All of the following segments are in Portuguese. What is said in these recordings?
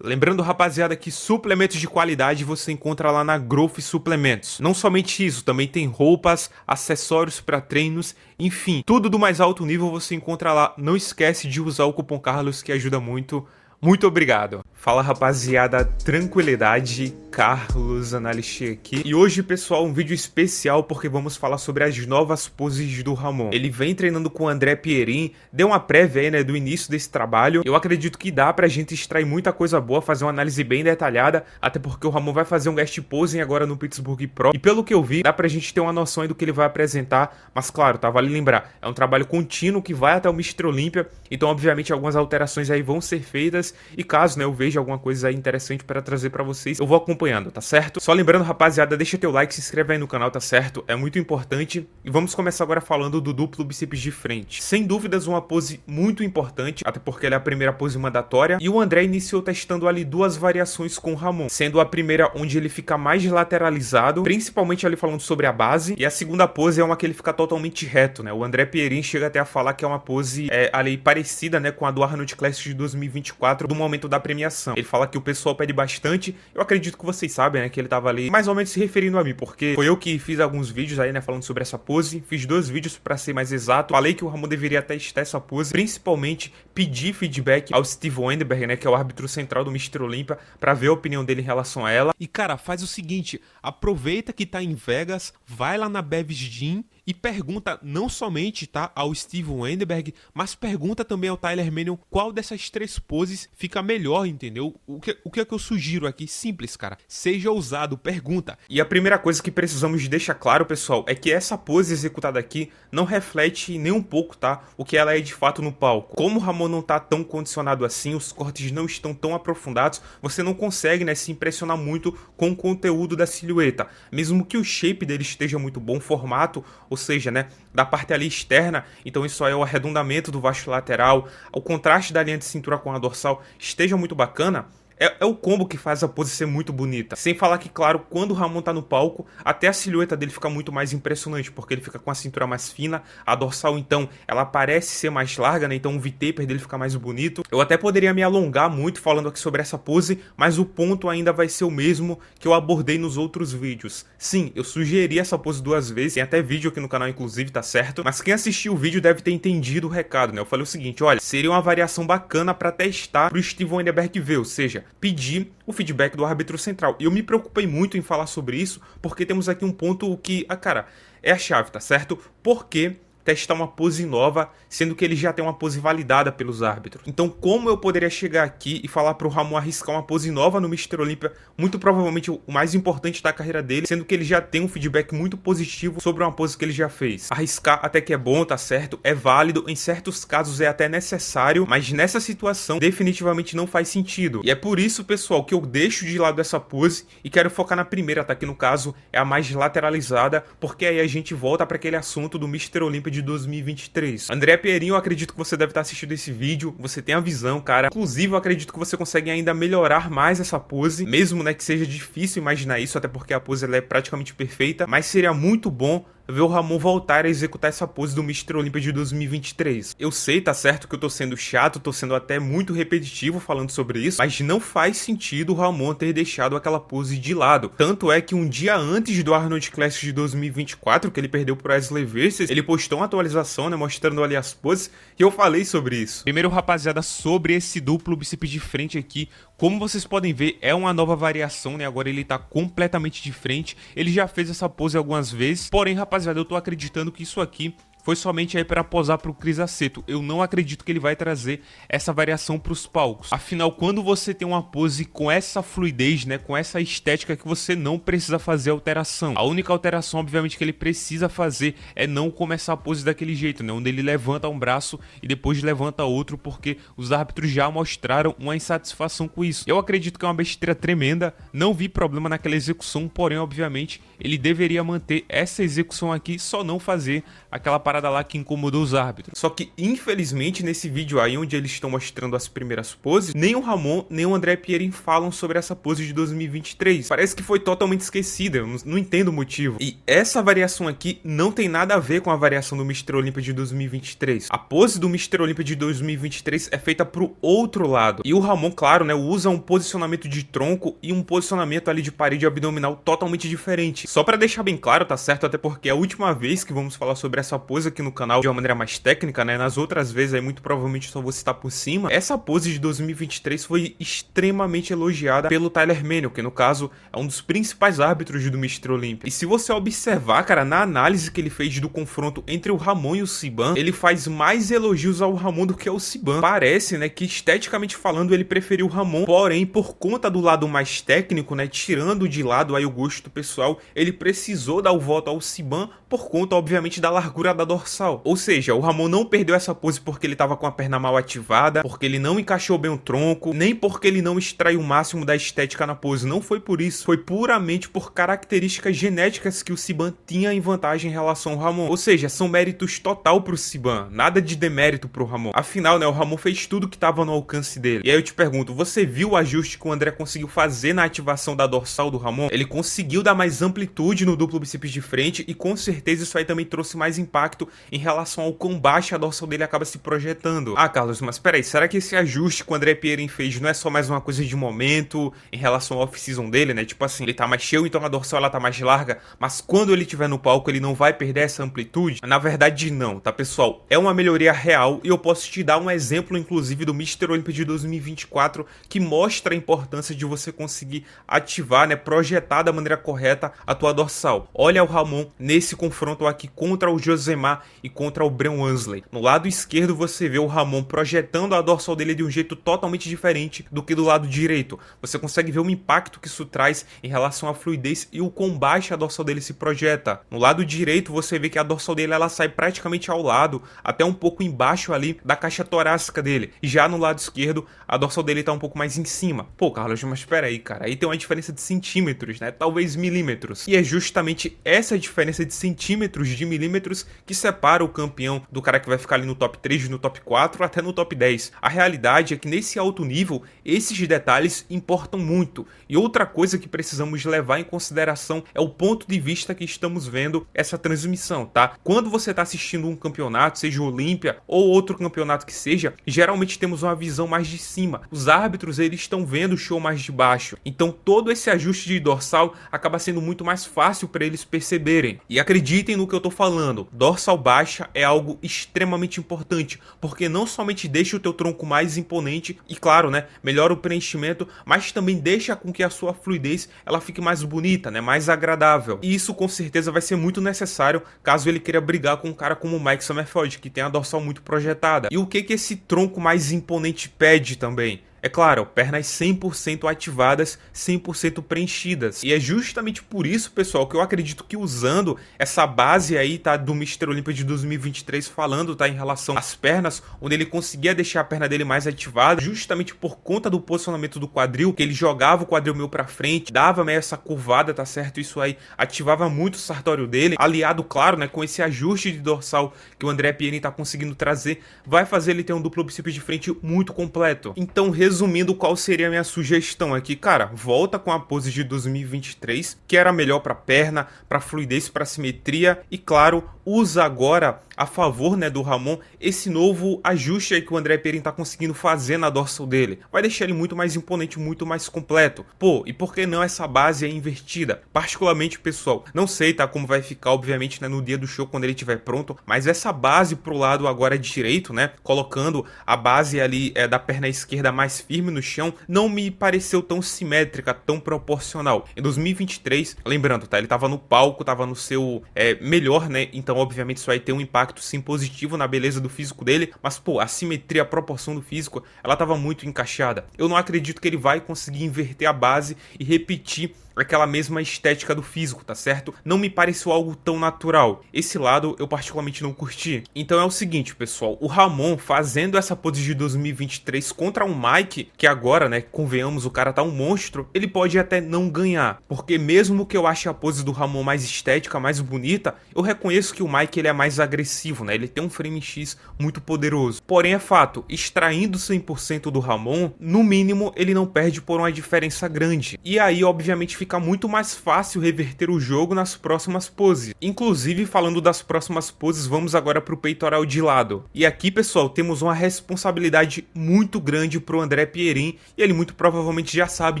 Lembrando, rapaziada, que suplementos de qualidade você encontra lá na Growth Suplementos. Não somente isso, também tem roupas, acessórios para treinos, enfim, tudo do mais alto nível você encontra lá. Não esquece de usar o cupom Carlos que ajuda muito. Muito obrigado. Fala, rapaziada, tranquilidade, Carlos Analisti aqui. E hoje, pessoal, um vídeo especial porque vamos falar sobre as novas poses do Ramon. Ele vem treinando com o André Pierin, deu uma prévia aí, né, do início desse trabalho. Eu acredito que dá pra gente extrair muita coisa boa, fazer uma análise bem detalhada, até porque o Ramon vai fazer um guest posing agora no Pittsburgh Pro. E pelo que eu vi, dá pra gente ter uma noção aí do que ele vai apresentar, mas claro, tá, vale lembrar, é um trabalho contínuo que vai até o Mr. Olympia, então obviamente algumas alterações aí vão ser feitas. E caso, né, eu veja alguma coisa aí interessante para trazer para vocês, eu vou acompanhando, tá certo? Só lembrando, rapaziada, deixa teu like, se inscreve aí no canal, tá certo? É muito importante. E vamos começar agora falando do duplo bíceps de frente. Sem dúvidas, uma pose muito importante, até porque ela é a primeira pose mandatória. E o André iniciou testando ali duas variações com o Ramon, sendo a primeira onde ele fica mais lateralizado, principalmente ali falando sobre a base. E a segunda pose é uma que ele fica totalmente reto, né? O André Pierin chega até a falar que é uma pose ali parecida, né, com a do Arnold Classic de 2024, do momento da premiação. Ele fala que o pessoal pede bastante. Eu acredito que vocês sabem, né, que ele tava ali mais ou menos se referindo a mim, porque foi eu que fiz alguns vídeos aí, né, falando sobre essa pose. Fiz 2 vídeos pra ser mais exato. Falei que o Ramon deveria testar essa pose, principalmente pedir feedback ao Steve Weinberg, né, que é o árbitro central do Mr. Olympia, pra ver a opinião dele em relação a ela. E cara, faz o seguinte, aproveita que tá em Vegas, vai lá na Bevis Gym e pergunta não somente, tá, ao Steve Weinberg, mas pergunta também ao Tyler Manion qual dessas 3 poses fica melhor, entendeu? O que é que eu sugiro aqui? Simples, cara. Seja ousado, pergunta. E a primeira coisa que precisamos deixar claro, pessoal, é que essa pose executada aqui não reflete nem um pouco, tá, o que ela é de fato no palco. Como o Ramon não tá tão condicionado assim, os cortes não estão tão aprofundados, você não consegue, né, se impressionar muito com o conteúdo da silhueta. Mesmo que o shape dele esteja muito bom, o formato, ou seja, né, da parte ali externa, então isso aí é o arredondamento do vasto lateral, o contraste da linha de cintura com a dorsal esteja muito bacana. É o combo que faz a pose ser muito bonita. Sem falar que, claro, quando o Ramon tá no palco, até a silhueta dele fica muito mais impressionante, porque ele fica com a cintura mais fina, a dorsal, então, ela parece ser mais larga, né? Então o V-taper dele fica mais bonito. Eu até poderia me alongar muito falando aqui sobre essa pose, mas o ponto ainda vai ser o mesmo que eu abordei nos outros vídeos. Sim, eu sugeri essa pose 2 vezes, tem até vídeo aqui no canal, inclusive, tá certo? Mas quem assistiu o vídeo deve ter entendido o recado, né? Eu falei o seguinte, olha, seria uma variação bacana pra testar pro Steve Weinberg ver, ou seja, pedir o feedback do árbitro central. E eu me preocupei muito em falar sobre isso, porque temos aqui um ponto que, cara, é a chave, tá certo? Porque testar uma pose nova, sendo que ele já tem uma pose validada pelos árbitros. Então, como eu poderia chegar aqui e falar pro Ramon arriscar uma pose nova no Mr. Olympia, muito provavelmente o mais importante da carreira dele, sendo que ele já tem um feedback muito positivo sobre uma pose que ele já fez. Arriscar até que é bom, tá certo? É válido, em certos casos é até necessário, mas nessa situação definitivamente não faz sentido. E é por isso, pessoal, que eu deixo de lado essa pose e quero focar na primeira, tá? Que no caso é a mais lateralizada, porque aí a gente volta para aquele assunto do Mr. Olympia de 2023. André Pierin, eu acredito que você deve estar assistindo esse vídeo, você tem a visão, cara. Inclusive, eu acredito que você consegue ainda melhorar mais essa pose, mesmo, né, que seja difícil imaginar isso, até porque a pose ela é praticamente perfeita, mas seria muito bom ver o Ramon voltar a executar essa pose do Mr. Olympia de 2023. Eu sei, tá certo, que eu tô sendo chato, tô sendo até muito repetitivo falando sobre isso, mas não faz sentido o Ramon ter deixado aquela pose de lado. Tanto é que um dia antes do Arnold Classic de 2024, que ele perdeu pro Wesley Versus, ele postou uma atualização, né, mostrando ali as poses, e eu falei sobre isso. Primeiro, rapaziada, sobre esse duplo bíceps de frente aqui, como vocês podem ver, é uma nova variação, né? Agora ele tá completamente de frente. Ele já fez essa pose algumas vezes, porém, rapaziada, eu tô acreditando que isso aqui foi somente aí para posar para o Chris Aceto. Eu não acredito que ele vai trazer essa variação para os palcos. Afinal, quando você tem uma pose com essa fluidez, né, com essa estética, que você não precisa fazer alteração. A única alteração, obviamente, que ele precisa fazer é não começar a pose daquele jeito, né, onde ele levanta um braço e depois levanta outro, porque os árbitros já mostraram uma insatisfação com isso. Eu acredito que é uma besteira tremenda, não vi problema naquela execução, porém, obviamente, ele deveria manter essa execução aqui, só não fazer aquela parada parada lá que incomodou os árbitros. Só que, infelizmente, nesse vídeo aí, onde eles estão mostrando as primeiras poses, nem o Ramon, nem o André Pierin falam sobre essa pose de 2023. Parece que foi totalmente esquecida, eu não entendo o motivo. E essa variação aqui não tem nada a ver com a variação do Mr. Olympia de 2023. A pose do Mr. Olympia de 2023 é feita pro outro lado. E o Ramon, claro, né, usa um posicionamento de tronco e um posicionamento ali de parede abdominal totalmente diferente. Só pra deixar bem claro, tá certo? Até porque é a última vez que vamos falar sobre essa pose aqui no canal de uma maneira mais técnica, né? Nas outras vezes aí muito provavelmente só vou citar por cima. Essa pose de 2023 foi extremamente elogiada pelo Tyler Manuel, que no caso é um dos principais árbitros do Mr. Olympia. E se você observar, cara, na análise que ele fez do confronto entre o Ramon e o Siban, ele faz mais elogios ao Ramon do que ao Siban. Parece, né, que esteticamente falando ele preferiu o Ramon, porém por conta do lado mais técnico, né, tirando de lado aí o gosto pessoal, ele precisou dar o voto ao Siban por conta, obviamente, da largura da dorsal. Ou seja, o Ramon não perdeu essa pose porque ele tava com a perna mal ativada, porque ele não encaixou bem o tronco, nem porque ele não extraiu o máximo da estética na pose. Não foi por isso, foi puramente por características genéticas que o Siban tinha em vantagem em relação ao Ramon. Ou seja, são méritos total pro Siban, nada de demérito pro Ramon. Afinal, né, o Ramon fez tudo que tava no alcance dele. E aí eu te pergunto, você viu o ajuste que o André conseguiu fazer na ativação da dorsal do Ramon? Ele conseguiu dar mais amplitude no duplo bíceps de frente e com certeza isso aí também trouxe mais impacto em relação ao quão baixa a dorsal dele acaba se projetando. Ah, Carlos, mas peraí, será que esse ajuste que o André Pierin fez não é só mais uma coisa de momento em relação ao off-season dele, né? Tipo assim, ele tá mais cheio, então a dorsal ela tá mais larga, mas quando ele estiver no palco ele não vai perder essa amplitude? Na verdade não, tá pessoal? É uma melhoria real e eu posso te dar um exemplo inclusive do Mr. Olympia de 2024 que mostra a importância de você conseguir ativar, né, projetar da maneira correta a tua dorsal. Olha o Ramon nesse confronto aqui contra o Josemar e contra o Bren Wansley. No lado esquerdo você vê o Ramon projetando a dorsal dele de um jeito totalmente diferente do que do lado direito. Você consegue ver o impacto que isso traz em relação à fluidez e o quão baixa a dorsal dele se projeta. No lado direito você vê que a dorsal dele ela sai praticamente ao lado, até um pouco embaixo ali da caixa torácica dele. E já no lado esquerdo a dorsal dele tá um pouco mais em cima. Pô, Carlos, mas espera aí, cara, aí tem uma diferença de centímetros, né? Talvez milímetros. E é justamente essa diferença de centímetros, de milímetros, que separa o campeão do cara que vai ficar ali no top 3, no top 4, até no top 10. A realidade é que nesse alto nível, esses detalhes importam muito. E outra coisa que precisamos levar em consideração é o ponto de vista que estamos vendo essa transmissão, tá? Quando você está assistindo um campeonato, seja o Olímpia ou outro campeonato que seja, geralmente temos uma visão mais de cima. Os árbitros, eles estão vendo o show mais de baixo. Então todo esse ajuste de dorsal acaba sendo muito mais fácil para eles perceberem. E acreditem no que eu tô falando, dorsal baixa é algo extremamente importante, porque não somente deixa o teu tronco mais imponente e claro, né, melhora o preenchimento, mas também deixa com que a sua fluidez ela fique mais bonita, né, mais agradável. E isso com certeza vai ser muito necessário caso ele queira brigar com um cara como o Mike Summerfield, que tem a dorsal muito projetada. E o que esse tronco mais imponente pede também? É claro, pernas 100% ativadas, 100% preenchidas. E é justamente por isso, pessoal, que eu acredito que usando essa base aí, tá, do Mr. Olympia de 2023 falando, tá, em relação às pernas, onde ele conseguia deixar a perna dele mais ativada, justamente por conta do posicionamento do quadril, que ele jogava o quadril meio pra frente, dava meio essa curvada, tá certo? Isso aí ativava muito o sartório dele, aliado, claro, né, com esse ajuste de dorsal que o André Pierin tá conseguindo trazer, vai fazer ele ter um duplo bíceps de frente muito completo. Então, resumindo, qual seria a minha sugestão aqui? Cara, volta com a pose de 2023, que era melhor para perna, para fluidez, para simetria e claro, usa agora a favor, né, do Ramon esse novo ajuste aí que o André Pierin tá conseguindo fazer na dorsal dele. Vai deixar ele muito mais imponente, muito mais completo. Pô, e por que não essa base aí invertida? Particularmente, pessoal, não sei, tá, como vai ficar, obviamente, né, no dia do show quando ele estiver pronto, mas essa base pro lado agora direito, né, colocando a base ali da perna esquerda mais firme no chão, não me pareceu tão simétrica, tão proporcional. Em 2023, lembrando, tá, ele tava no palco, tava no seu melhor, né, então obviamente isso aí tem um impacto sim positivo na beleza do físico dele, mas pô, a simetria, a proporção do físico, ela tava muito encaixada. Eu não acredito que ele vai conseguir inverter a base e repetir aquela mesma estética do físico, tá certo? Não me pareceu algo tão natural. Esse lado eu particularmente não curti. Então é o seguinte, pessoal, o Ramon fazendo essa pose de 2023 contra um Mike, que agora, né, convenhamos, o cara tá um monstro, ele pode até não ganhar, porque mesmo que eu ache a pose do Ramon mais estética, mais bonita, eu reconheço que o o Mike ele é mais agressivo, né? Ele tem um frame X muito poderoso. Porém é fato, extraindo 100% do Ramon, no mínimo ele não perde por uma diferença grande. E aí obviamente fica muito mais fácil reverter o jogo nas próximas poses. Inclusive falando das próximas poses, vamos agora pro peitoral de lado. E aqui pessoal, temos uma responsabilidade muito grande pro André Pierin, e ele muito provavelmente já sabe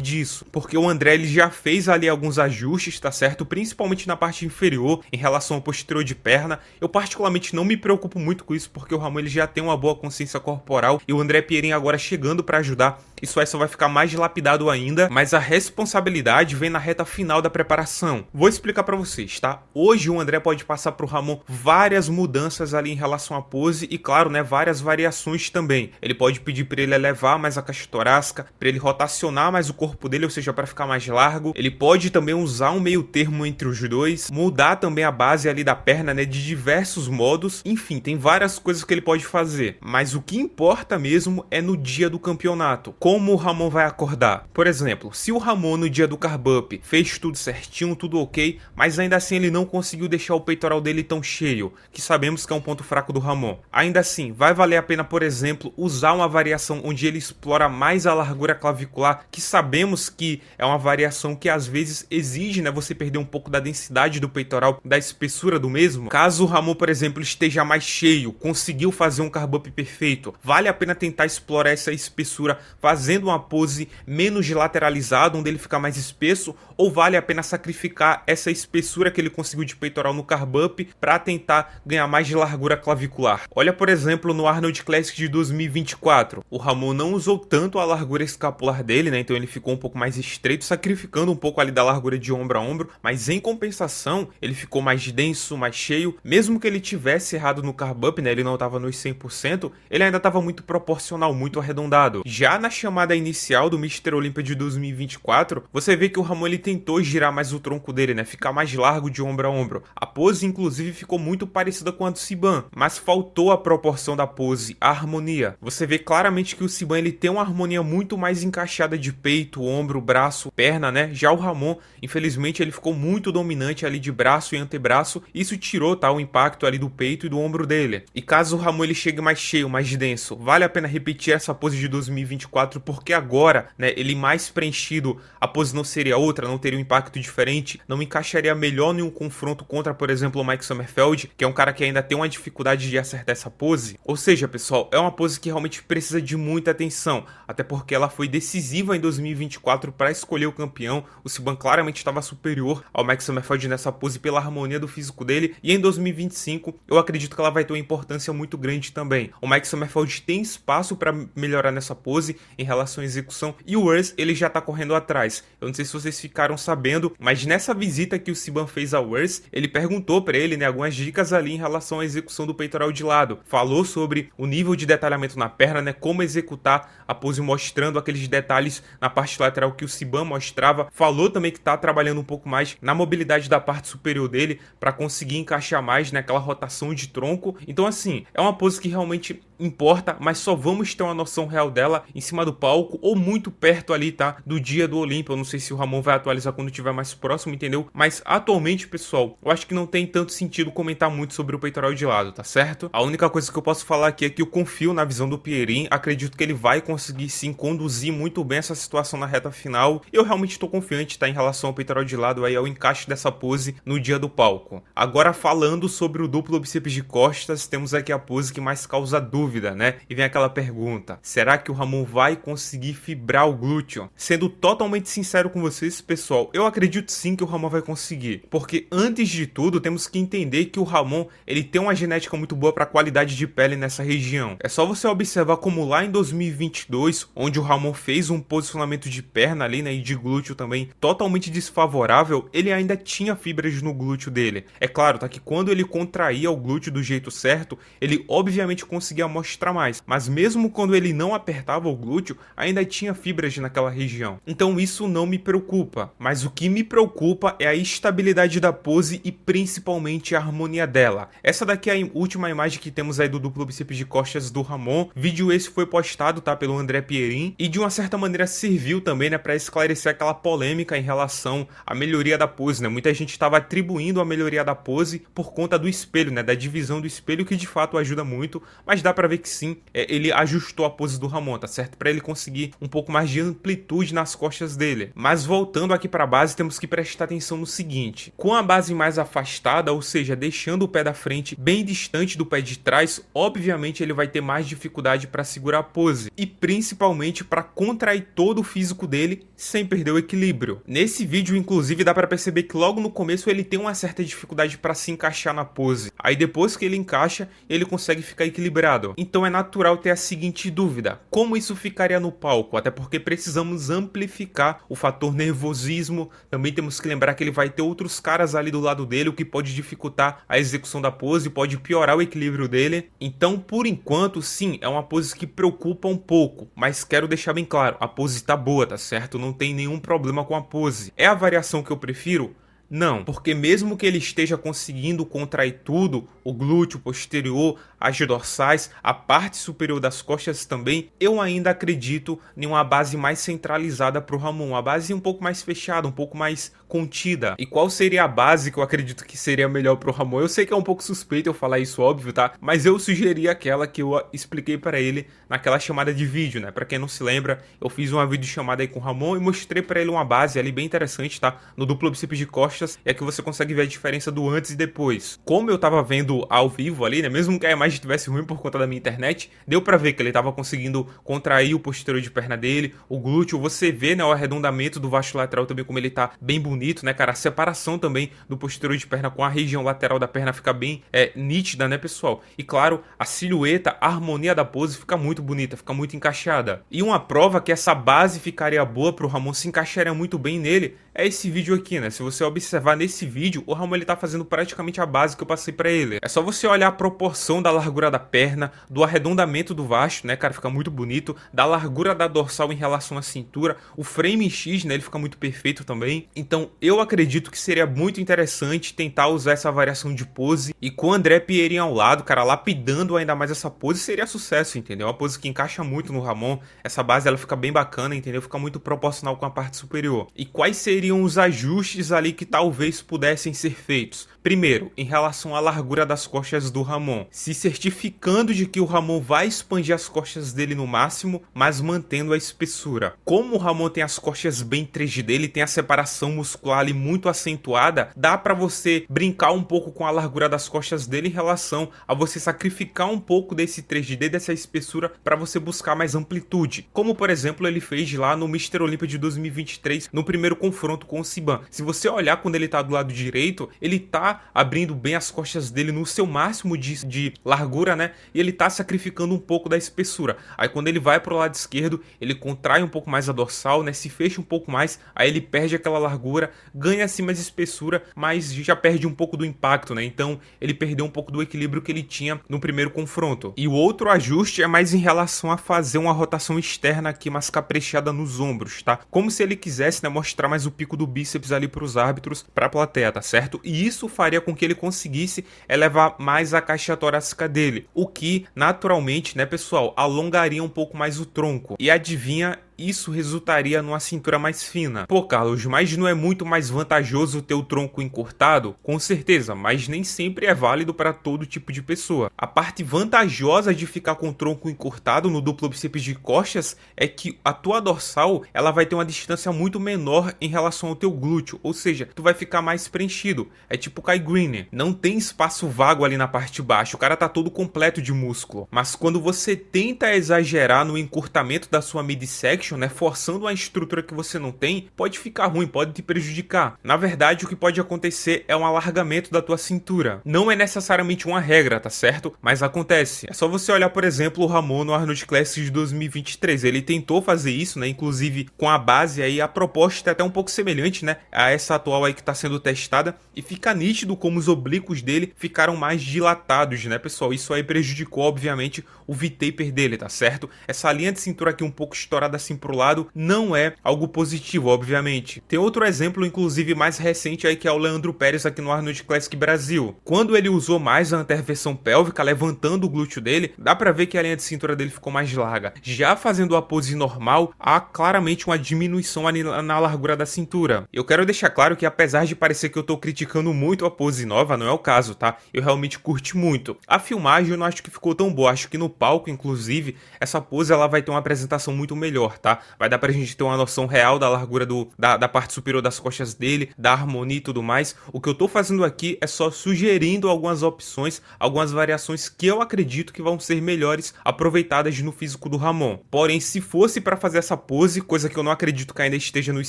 disso, porque o André ele já fez ali alguns ajustes, tá certo? Principalmente na parte inferior, em relação ao posterior de perna. Eu particularmente não me preocupo muito com isso, porque o Ramon ele já tem uma boa consciência corporal, e o André Pierin agora chegando para ajudar, isso aí só vai ficar mais dilapidado ainda, mas a responsabilidade vem na reta final da preparação. Vou explicar para vocês, tá? Hoje o André pode passar pro Ramon várias mudanças ali em relação à pose e claro, né, várias variações também. Ele pode pedir para ele elevar mais a caixa torácica, para ele rotacionar mais o corpo dele, ou seja, para ficar mais largo. Ele pode também usar um meio termo entre os dois, mudar também a base ali da perna, né, de diversos modos. Enfim, tem várias coisas que ele pode fazer, mas o que importa mesmo é no dia do campeonato. Como o Ramon vai acordar? Por exemplo, se o Ramon no dia do carb up fez tudo certinho, tudo ok, mas ainda assim ele não conseguiu deixar o peitoral dele tão cheio, que sabemos que é um ponto fraco do Ramon. Ainda assim, vai valer a pena, por exemplo, usar uma variação onde ele explora mais a largura clavicular, que sabemos que é uma variação que às vezes exige, né, você perder um pouco da densidade do peitoral, da espessura do mesmo. Caso o Ramon, por exemplo, esteja mais cheio, conseguiu fazer um carb up perfeito, vale a pena tentar explorar essa espessura fazendo uma pose menos lateralizada, onde ele fica mais espesso, ou vale a pena sacrificar essa espessura que ele conseguiu de peitoral no carb up para tentar ganhar mais de largura clavicular. Olha, por exemplo, no Arnold Classic de 2024, o Ramon não usou tanto a largura escapular dele, né? Então ele ficou um pouco mais estreito, sacrificando um pouco ali da largura de ombro a ombro, mas em compensação, ele ficou mais denso, mais cheio. Mesmo que ele tivesse errado no carb up, né? Ele não estava nos 100%, ele ainda estava muito proporcional, muito arredondado. Já na chamada inicial do Mr. Olympia de 2024, você vê que o Ramon ele tentou girar mais o tronco dele, né? Ficar mais largo de ombro a ombro. A pose, inclusive, ficou muito parecida com a do Siban, mas faltou a proporção da pose, a harmonia. Você vê claramente que o Siban ele tem uma harmonia muito mais encaixada de peito, ombro, braço, perna, né? Já o Ramon, infelizmente, ele ficou muito dominante ali de braço e antebraço. Isso tirou, tá, o impacto ali do peito e do ombro dele. E caso o Ramon ele chegue mais cheio, mais denso, vale a pena repetir essa pose de 2024, porque agora, né, ele mais preenchido, a pose não seria outra, não teria um impacto diferente, não encaixaria melhor em um confronto contra, por exemplo, o Mike Sommerfeld, que é um cara que ainda tem uma dificuldade de acertar essa pose. Ou seja, pessoal, é uma pose que realmente precisa de muita atenção, até porque ela foi decisiva em 2024 para escolher o campeão. O Siban claramente estava superior ao Mike Sommerfeld nessa pose pela harmonia do físico dele, e em 2025 eu acredito que ela vai ter uma importância muito grande também. O Mike Sommerfeld tem espaço para melhorar nessa pose em relação à execução, e o Urs ele já tá correndo atrás. Eu não sei se vocês ficaram sabendo, mas nessa visita que o Siban fez ao Urs, ele perguntou para ele, né, algumas dicas ali em relação à execução do peitoral de lado. Falou sobre o nível de detalhamento na perna, né, como executar a pose mostrando aqueles detalhes na parte lateral que o Siban mostrava. Falou também que tá trabalhando um pouco mais na mobilidade da parte superior dele para conseguir encaixar mais naquela rotação de tronco. Então assim, é uma pose que realmente importa, mas só vamos ter uma noção real dela em cima do palco ou muito perto ali, tá, do dia do Olympia. Eu não sei se o Ramon vai atualizar quando estiver mais próximo, entendeu? Mas atualmente, pessoal, eu acho que não tem tanto sentido comentar muito sobre o peitoral de lado, tá certo? A única coisa que eu posso falar aqui é que eu confio na visão do Pierin, acredito que ele vai conseguir sim conduzir muito bem essa situação na reta final. Eu realmente estou confiante, tá, em relação ao peitoral de lado aí, ao encaixe dessa pose no dia do palco. Agora falando sobre o duplo bíceps de costas, temos aqui a pose que mais causa dúvida, né? E vem aquela pergunta: será que o Ramon vai conseguir fibrar o glúteo? Sendo totalmente sincero com vocês, pessoal, eu acredito sim que o Ramon vai conseguir, porque antes de tudo temos que entender que o Ramon ele tem uma genética muito boa para qualidade de pele nessa região. É só você observar como lá em 2022, onde o Ramon fez um posicionamento de perna ali, né, e de glúteo também totalmente desfavorável, ele ainda tinha fibras no glúteo dele. É claro, tá, que quando ele contraía o glúteo do jeito certo, ele obviamente conseguia mostrar mais. Mas mesmo quando ele não apertava o glúteo, ainda tinha fibras naquela região. Então isso não me preocupa. Mas o que me preocupa é a estabilidade da pose e principalmente a harmonia dela. Essa daqui é a última imagem que temos aí do duplo bíceps de costas do Ramon. Vídeo esse foi postado, tá, pelo André Pierin, e de uma certa maneira serviu também, né, para esclarecer aquela polêmica em relação à melhoria da pose, né? Muita gente estava atribuindo a melhoria da pose por conta do espelho, né, da divisão do espelho, que de fato ajuda muito, mas dá para ver que sim, ele ajustou a pose do Ramon, tá certo? Para ele conseguir um pouco mais de amplitude nas costas dele. Mas voltando aqui para a base, temos que prestar atenção no seguinte: com a base mais afastada, ou seja, deixando o pé da frente bem distante do pé de trás, obviamente ele vai ter mais dificuldade para segurar a pose e principalmente para contrair todo o físico dele sem perder o equilíbrio. Nesse vídeo, inclusive, dá para perceber que logo no começo ele tem uma certa dificuldade para se encaixar na pose. Aí depois que ele encaixa, ele consegue ficar equilibrado. Então é natural ter a seguinte dúvida: como isso ficaria no palco? Até porque precisamos amplificar o fator nervosismo. Também temos que lembrar que ele vai ter outros caras ali do lado dele, o que pode dificultar a execução da pose, pode piorar o equilíbrio dele. Então, por enquanto, sim, é uma pose que preocupa um pouco, mas quero deixar bem claro, a pose tá boa, tá certo? Não tem nenhum problema com a pose. É a variação que eu prefiro? Não, porque mesmo que ele esteja conseguindo contrair tudo, o glúteo posterior, as dorsais, a parte superior das costas também, eu ainda acredito em uma base mais centralizada para o Ramon, uma base um pouco mais fechada, um pouco mais contida. E qual seria a base que eu acredito que seria melhor para o Ramon? Eu sei que é um pouco suspeito eu falar isso, óbvio, tá? Mas eu sugeri aquela que eu expliquei para ele naquela chamada de vídeo, né? Para quem não se lembra, eu fiz uma videochamada aí com o Ramon e mostrei para ele uma base ali bem interessante, tá? No duplo bíceps de costas, e aqui você consegue ver a diferença do antes e depois. Como eu tava vendo ao vivo ali, né? Mesmo que a imagem estivesse ruim por conta da minha internet, deu para ver que ele tava conseguindo contrair o posterior de perna dele, o glúteo, você vê, né, o arredondamento do vasto lateral também, como ele tá bem bonito, né, cara? A separação também do posterior de perna com a região lateral da perna fica bem nítida, né, pessoal? E claro, a silhueta, a harmonia da pose fica muito bonita, fica muito encaixada. E uma prova que essa base ficaria boa pro Ramon, se encaixaria muito bem nele, é esse vídeo aqui, né? Se você observar nesse vídeo, o Ramon ele tá fazendo praticamente a base que eu passei pra ele. É só você olhar a proporção da largura da perna, do arredondamento do vasto, né, cara? Fica muito bonito. Da largura da dorsal em relação à cintura. O frame X, né? Ele fica muito perfeito também. Então, eu acredito que seria muito interessante tentar usar essa variação de pose. E com o André Pierin ao lado, cara, lapidando ainda mais essa pose, seria sucesso, entendeu? Uma pose que encaixa muito no Ramon. Essa base, ela fica bem bacana, entendeu? Fica muito proporcional com a parte superior. E quais seriam os ajustes ali que talvez pudessem ser feitos? Primeiro, em relação à largura das costas do Ramon, se certificando de que o Ramon vai expandir as costas dele no máximo, mas mantendo a espessura. Como o Ramon tem as costas bem 3D, ele tem a separação muscular ali muito acentuada, dá pra você brincar um pouco com a largura das costas dele em relação a você sacrificar um pouco desse 3D, dessa espessura, para você buscar mais amplitude. Como, por exemplo, ele fez lá no Mr. Olympia de 2023, no primeiro confronto com o Siban. Se você olhar quando ele tá do lado direito, ele tá abrindo bem as costas dele no seu máximo de largura, né? E ele tá sacrificando um pouco da espessura. Aí quando ele vai pro lado esquerdo, ele contrai um pouco mais a dorsal, né? Se fecha um pouco mais, aí ele perde aquela largura, ganha assim mais espessura, mas já perde um pouco do impacto, né? Então ele perdeu um pouco do equilíbrio que ele tinha no primeiro confronto. E o outro ajuste é mais em relação a fazer uma rotação externa aqui mais caprichada nos ombros, tá? Como se ele quisesse, né, mostrar mais o pico do bíceps ali pros árbitros, pra plateia, tá certo? E isso faria com que ele conseguisse elevar mais a caixa torácica dele, o que naturalmente, né, pessoal, alongaria um pouco mais o tronco. E adivinha, isso resultaria numa cintura mais fina. Pô, Carlos, mas não é muito mais vantajoso ter o tronco encurtado? Com certeza, mas nem sempre é válido para todo tipo de pessoa. A parte vantajosa de ficar com o tronco encurtado no duplo bíceps de costas é que a tua dorsal, ela vai ter uma distância muito menor em relação ao teu glúteo, ou seja, tu vai ficar mais preenchido. É tipo Kai Greene, não tem espaço vago ali na parte de baixo, o cara tá todo completo de músculo. Mas quando você tenta exagerar no encurtamento da sua midsection, motion, né, forçando uma estrutura que você não tem, pode ficar ruim, pode te prejudicar. Na verdade, o que pode acontecer é um alargamento da tua cintura. Não é necessariamente uma regra, tá certo? Mas acontece. É só você olhar, por exemplo, o Ramon no Arnold Classic de 2023. Ele tentou fazer isso, né, inclusive com a base aí, a proposta é até um pouco semelhante, né, a essa atual aí que tá sendo testada, e fica nítido como os oblíquos dele ficaram mais dilatados, né, pessoal? Isso aí prejudicou, obviamente, o V-taper dele, tá certo? Essa linha de cintura aqui um pouco estourada assim pro lado não é algo positivo, obviamente. Tem outro exemplo, inclusive, mais recente aí, que é o Leandro Pérez aqui no Arnold Classic Brasil. Quando ele usou mais a anterversão pélvica, levantando o glúteo dele, dá pra ver que a linha de cintura dele ficou mais larga. Já fazendo a pose normal, há claramente uma diminuição ali na largura da cintura. Eu quero deixar claro que, apesar de parecer que eu tô criticando muito a pose nova, não é o caso, tá? Eu realmente curti muito. A filmagem eu não acho que ficou tão boa, acho que no palco, inclusive, essa pose ela vai ter uma apresentação muito melhor, tá? Vai dar pra gente ter uma noção real da largura da parte superior das costas dele, da harmonia e tudo mais. O que eu tô fazendo aqui é só sugerindo algumas opções, algumas variações que eu acredito que vão ser melhores aproveitadas no físico do Ramon. Porém, se fosse pra fazer essa pose, coisa que eu não acredito que ainda esteja nos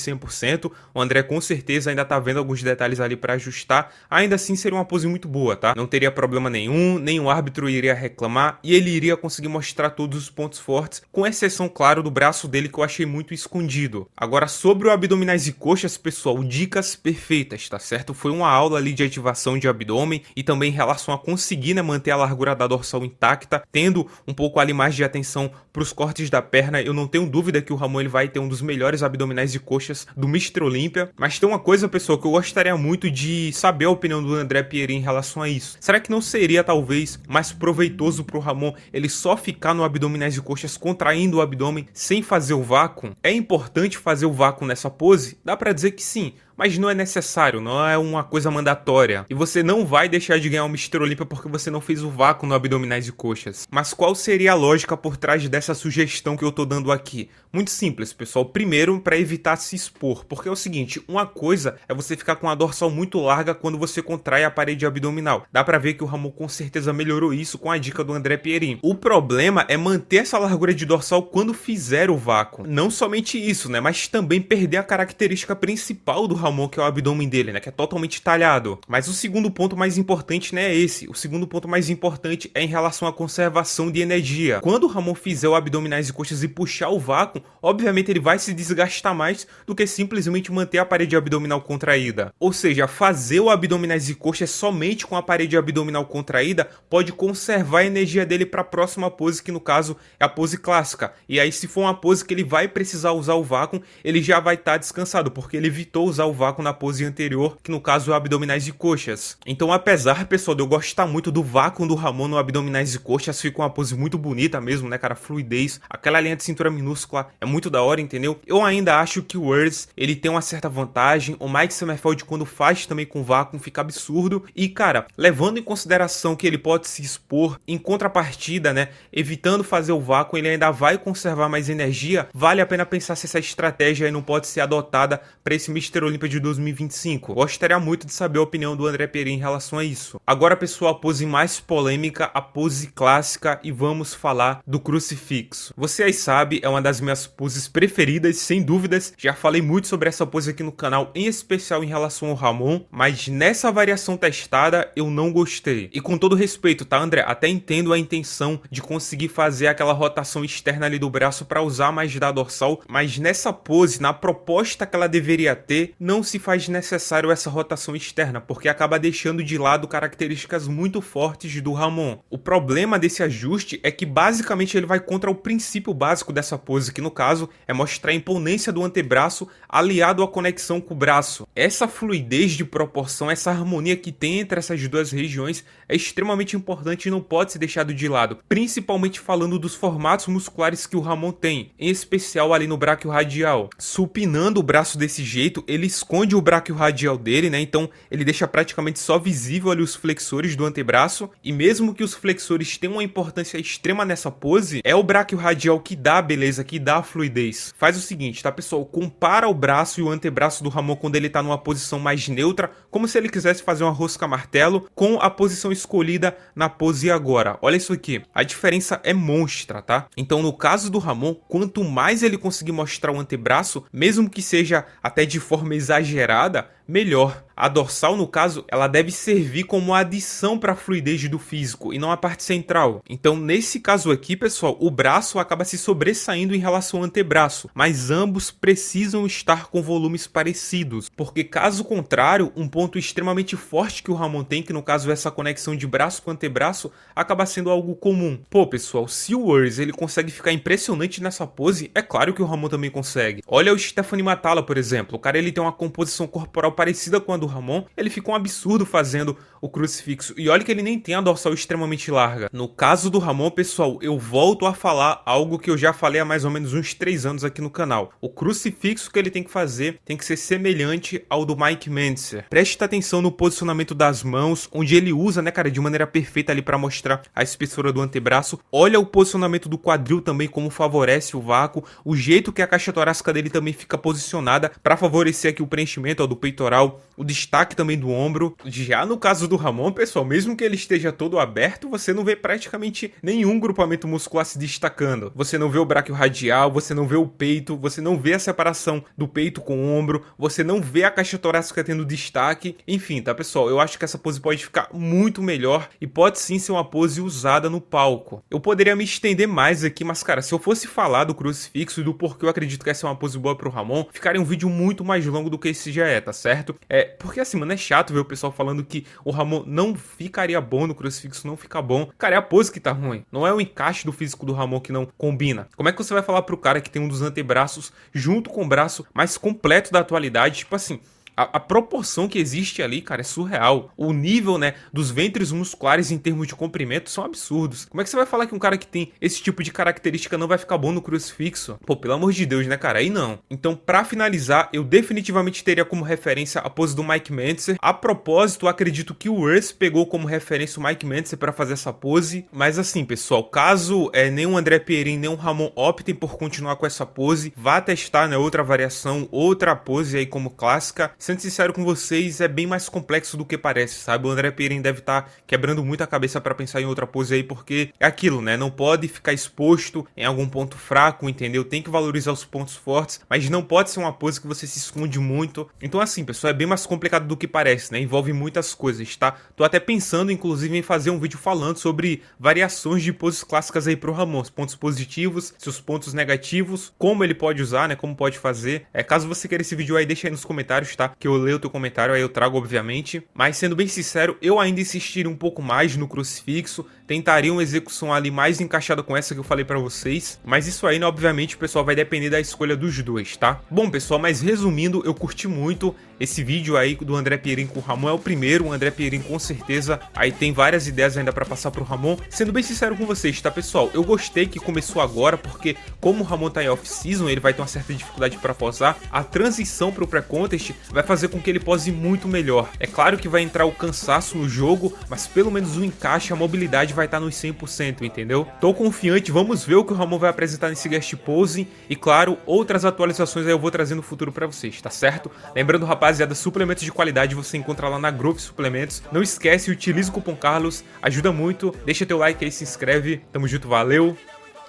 100%, o André com certeza ainda tá vendo alguns detalhes ali pra ajustar, ainda assim seria uma pose muito boa, tá? Não teria problema nenhum árbitro iria reclamar e ele iria conseguir mostrar todos os pontos fortes, com exceção, claro, do braço dele que eu achei muito escondido. Agora, sobre o abdominais e coxas, pessoal, dicas perfeitas, tá certo? Foi uma aula ali de ativação de abdômen e também em relação a conseguir, né, manter a largura da dorsal intacta, tendo um pouco ali mais de atenção para os cortes da perna. Eu não tenho dúvida que o Ramon ele vai ter um dos melhores abdominais e coxas do Mr. Olympia, mas tem uma coisa, pessoal, que eu gostaria muito de saber a opinião do André Pierin em relação a isso. Será que não seria talvez mais proveitoso pro Ramon ele só ficar no abdominais e coxas contraindo o abdômen sem fazer o vácuo? É importante fazer o vácuo nessa pose? Dá pra dizer que sim, mas não é necessário, não é uma coisa mandatória. E você não vai deixar de ganhar o Mr. Olympia porque você não fez o vácuo no abdominais e coxas. Mas qual seria a lógica por trás dessa sugestão que eu tô dando aqui? Muito simples, pessoal. Primeiro, para evitar se expor, porque é o seguinte, uma coisa é você ficar com a dorsal muito larga quando você contrai a parede abdominal. Dá pra ver que o Ramon com certeza melhorou isso com a dica do André Pierin. O problema é manter essa largura de dorsal quando fizer o vácuo. Não somente isso, né, mas também perder a característica principal do Ramon, que é o abdômen dele, né, que é totalmente talhado. Mas o segundo ponto mais importante, né, é esse. O segundo ponto mais importante é em relação à conservação de energia. Quando o Ramon fizer o abdominais e coxas e puxar o vácuo, obviamente ele vai se desgastar mais do que simplesmente manter a parede abdominal contraída. Ou seja, fazer o abdominais e coxas somente com a parede abdominal contraída pode conservar a energia dele para a próxima pose, que no caso é a pose clássica. E aí, se for uma pose que ele vai precisar usar o vácuo, ele já vai estar descansado, porque ele evitou usar o vácuo na pose anterior, que no caso é o abdominais e coxas. Então, apesar, pessoal, de eu gostar muito do vácuo do Ramon no abdominais e coxas, ficou uma pose muito bonita mesmo, né, cara? Fluidez, aquela linha de cintura minúscula é muito da hora, entendeu? Eu ainda acho que o Words, ele tem uma certa vantagem. O Mike Sommerfeld, quando faz também com vácuo, fica absurdo. E, cara, levando em consideração que ele pode se expor, em contrapartida, né, evitando fazer o vácuo, ele ainda vai conservar mais energia. Vale a pena pensar se essa estratégia aí não pode ser adotada para esse Mr. Olympia de 2025. Gostaria muito de saber a opinião do André Pierin em relação a isso. Agora, pessoal, a pose mais polêmica, a pose clássica, e vamos falar do crucifixo. Você aí sabe, é uma das minhas poses preferidas, sem dúvidas. Já falei muito sobre essa pose aqui no canal, em especial em relação ao Ramon, mas nessa variação testada eu não gostei. E com todo respeito, tá, André? Até entendo a intenção de conseguir fazer aquela rotação externa ali do braço para usar mais da dorsal, mas nessa pose, na proposta que ela deveria ter, não se faz necessário essa rotação externa, porque acaba deixando de lado características muito fortes do Ramon. O problema desse ajuste é que basicamente ele vai contra o princípio básico dessa pose, que no caso é mostrar a imponência do antebraço aliado à conexão com o braço. Essa fluidez de proporção, essa harmonia que tem entre essas duas regiões é extremamente importante e não pode ser deixado de lado, principalmente falando dos formatos musculares que o Ramon tem, em especial ali no braquio radial. Supinando o braço desse jeito, ele esconde o braquio radial dele, né? Então ele deixa praticamente só visível ali os flexores do antebraço, e mesmo que os flexores tenham uma importância extrema nessa pose, é o braquio radial que dá a beleza, que dá a fluidez. Faz o seguinte, tá pessoal? Compara o braço e o antebraço do Ramon quando ele tá numa posição mais neutra, como se ele quisesse fazer uma rosca martelo, com a posição escolhida na pose agora. Olha isso aqui, a diferença é monstra, tá? Então no caso do Ramon, quanto mais ele conseguir mostrar o antebraço, mesmo que seja até de forma exagerada, melhor. A dorsal, no caso, ela deve servir como adição para a fluidez do físico e não a parte central. Então, nesse caso aqui, pessoal, o braço acaba se sobressaindo em relação ao antebraço, mas ambos precisam estar com volumes parecidos, porque caso contrário, um ponto extremamente forte que o Ramon tem, que no caso é essa conexão de braço com antebraço, acaba sendo algo comum. Pô, pessoal, se o Urs ele consegue ficar impressionante nessa pose, é claro que o Ramon também consegue. Olha o Stephanie Matala, por exemplo. O cara ele tem uma composição corporal parecida com a do Ramon, ele ficou um absurdo fazendo o crucifixo, e olha que ele nem tem a dorsal extremamente larga. No caso do Ramon, pessoal, eu volto a falar algo que eu já falei há mais ou menos uns 3 anos aqui no canal. O crucifixo que ele tem que fazer tem que ser semelhante ao do Mike Mentzer. Preste atenção no posicionamento das mãos, onde ele usa, né, cara, de maneira perfeita ali para mostrar a espessura do antebraço. Olha o posicionamento do quadril também, como favorece o vácuo, o jeito que a caixa torácica dele também fica posicionada para favorecer aqui o preenchimento, ó, do peitoral, o destaque também do ombro. Já no caso do Ramon, pessoal, mesmo que ele esteja todo aberto, você não vê praticamente nenhum grupamento muscular se destacando. Você não vê o braquio radial, você não vê o peito, você não vê a separação do peito com o ombro, você não vê a caixa torácica tendo destaque. Enfim, tá, pessoal? Eu acho que essa pose pode ficar muito melhor e pode sim ser uma pose usada no palco. Eu poderia me estender mais aqui, mas, cara, se eu fosse falar do crucifixo e do porquê eu acredito que essa é uma pose boa pro Ramon, ficaria um vídeo muito mais longo do que esse já é, tá certo? Porque assim, mano, é chato ver o pessoal falando que o Ramon não ficaria bom no crucifixo, não fica bom. Cara, é a pose que tá ruim. Não é o encaixe do físico do Ramon que não combina. Como é que você vai falar pro cara que tem um dos antebraços junto com o braço mais completo da atualidade? Tipo assim, a proporção que existe ali, cara, é surreal. O nível, né, dos ventres musculares em termos de comprimento são absurdos. Como é que você vai falar que um cara que tem esse tipo de característica não vai ficar bom no crucifixo? Pô, pelo amor de Deus, né, cara? Aí não. Então, pra finalizar, eu definitivamente teria como referência a pose do Mike Mentzer. A propósito, eu acredito que o Urs pegou como referência o Mike Mentzer pra fazer essa pose. Mas assim, pessoal, caso nem o André Pierin nem o Ramon optem por continuar com essa pose, vá testar, né, outra variação, outra pose aí como clássica. Sendo sincero com vocês, é bem mais complexo do que parece, sabe? O André Pierin deve estar quebrando muito a cabeça para pensar em outra pose aí, porque é aquilo, né? Não pode ficar exposto em algum ponto fraco, entendeu? Tem que valorizar os pontos fortes, mas não pode ser uma pose que você se esconde muito. Então assim, pessoal, é bem mais complicado do que parece, né? Envolve muitas coisas, tá? Tô até pensando, inclusive, em fazer um vídeo falando sobre variações de poses clássicas aí pro Ramon, os pontos positivos, seus pontos negativos, como ele pode usar, né? Como pode fazer. Caso você queira esse vídeo aí, deixa aí nos comentários, tá? Que eu leio o teu comentário, aí eu trago, obviamente. Mas sendo bem sincero, eu ainda insistiria um pouco mais no crucifixo, tentaria uma execução ali mais encaixada com essa que eu falei pra vocês. Mas isso aí, né, obviamente, pessoal, vai depender da escolha dos dois, tá? Bom, pessoal, mas resumindo, eu curti muito esse vídeo aí do André Pierin com o Ramon. É o primeiro, o André Pierin com certeza aí tem várias ideias ainda pra passar pro Ramon. Sendo bem sincero com vocês, tá, pessoal? Eu gostei que começou agora, porque como o Ramon tá em off-season, ele vai ter uma certa dificuldade pra posar. A transição pro pré-contest vai fazer com que ele pose muito melhor. É claro que vai entrar o cansaço no jogo, mas pelo menos o encaixe, a mobilidade vai estar nos 100%, entendeu? Tô confiante, vamos ver o que o Ramon vai apresentar nesse guest pose e, claro, outras atualizações aí eu vou trazer no futuro pra vocês, tá certo? Lembrando, rapaziada, suplementos de qualidade você encontra lá na Growth Suplementos. Não esquece, utiliza o cupom Carlos, ajuda muito. Deixa teu like aí, se inscreve. Tamo junto, valeu.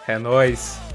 É nóis.